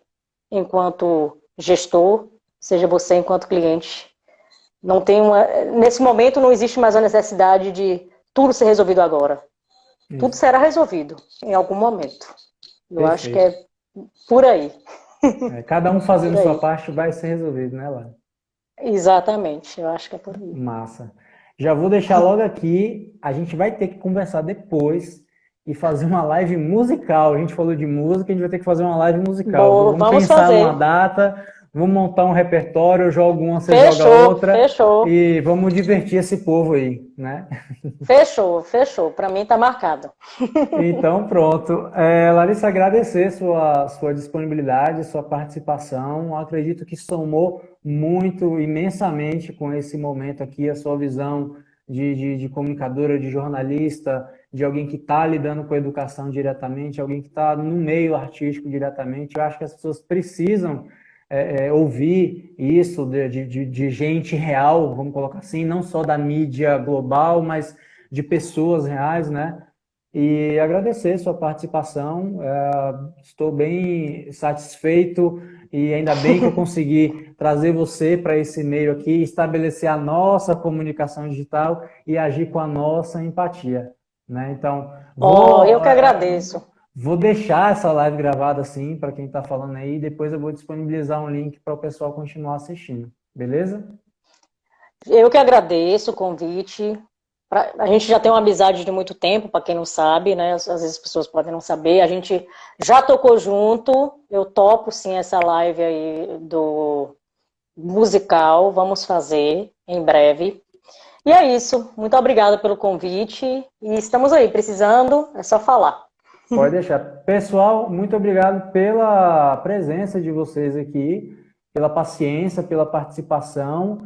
S1: enquanto gestor, seja você enquanto cliente. Não tem nesse momento não existe mais a necessidade de tudo ser resolvido agora. Tudo
S2: Isso,
S1: será resolvido em algum momento. Eu acho que
S2: perfeito.
S1: é por aí.
S2: Cada um
S1: É por
S2: fazendo sua
S1: aí.
S2: parte vai ser resolvido, né, Lara?
S1: Exatamente, eu acho que é por aí.
S2: Massa. Já vou deixar logo aqui, a gente vai ter que conversar depois e fazer uma live musical. A gente falou de música, a gente vai ter que fazer uma live musical, viu?
S1: Boa,
S2: Vamos
S1: vamos
S2: pensar numa
S1: fazer.
S2: data, vamos montar um repertório, eu jogo uma, você joga
S1: Fechou,
S2: outra
S1: fechou,
S2: e vamos divertir esse povo aí, né?
S1: fechou, fechou. Para mim tá marcado.
S2: Então, pronto. Larissa, agradecer sua disponibilidade, sua participação. Acredito que somou muito, imensamente com esse momento aqui, a sua visão de comunicadora, de jornalista, de alguém que está lidando com a educação diretamente, alguém que está no meio artístico diretamente. Eu acho que as pessoas precisam ouvir isso de gente real, vamos colocar assim, não só da mídia global, mas de pessoas reais, né? E agradecer sua participação. Estou bem satisfeito e ainda bem que eu consegui trazer você para esse meio aqui, estabelecer a nossa comunicação digital e agir com a nossa empatia, né? Então,
S1: Oh, eu que agradeço.
S2: vou deixar essa live gravada assim para quem está falando aí, e depois eu vou disponibilizar um link para o pessoal continuar assistindo, beleza?
S1: Eu que agradeço o convite. A gente já tem uma amizade de muito tempo, para quem não sabe, né? Às vezes as pessoas podem não saber. A gente já tocou junto. Eu topo sim essa live aí do musical. Vamos fazer em breve. E é isso. Muito obrigada pelo convite. E estamos aí, precisando, é só falar.
S2: Pode deixar. Pessoal, muito obrigado pela presença de vocês aqui, pela paciência, pela participação.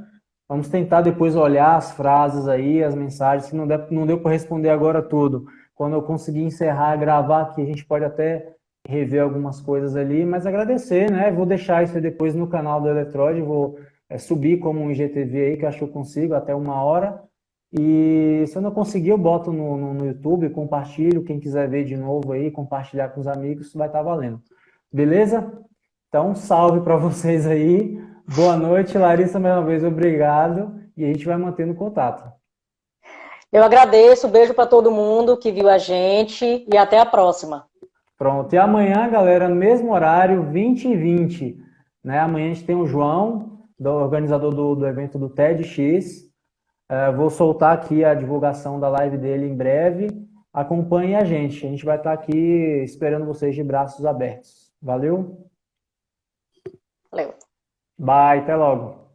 S2: Vamos tentar depois olhar as frases aí, as mensagens, se não deu para responder agora tudo. Quando eu conseguir encerrar, gravar aqui, a gente pode até rever algumas coisas ali, mas agradecer, né? Vou deixar isso depois no canal do Eletrode, vou subir como um IGTV aí, que eu acho que eu consigo, até 1 hora. E se eu não conseguir, eu boto no YouTube, compartilho. Quem quiser ver de novo aí, compartilhar com os amigos, vai estar valendo. Beleza? Então, salve para vocês aí. Boa noite, Larissa, mais uma vez, obrigado. E a gente vai mantendo contato.
S1: Eu agradeço, beijo para todo mundo que viu a gente e até a próxima.
S2: Pronto. E amanhã, galera, mesmo horário, 20h20. Né? Amanhã a gente tem o João, organizador do evento do TEDx. Vou soltar aqui a divulgação da live dele em breve. Acompanhe a gente. A gente vai estar aqui esperando vocês de braços abertos. Valeu?
S1: Valeu.
S2: Bye, até logo.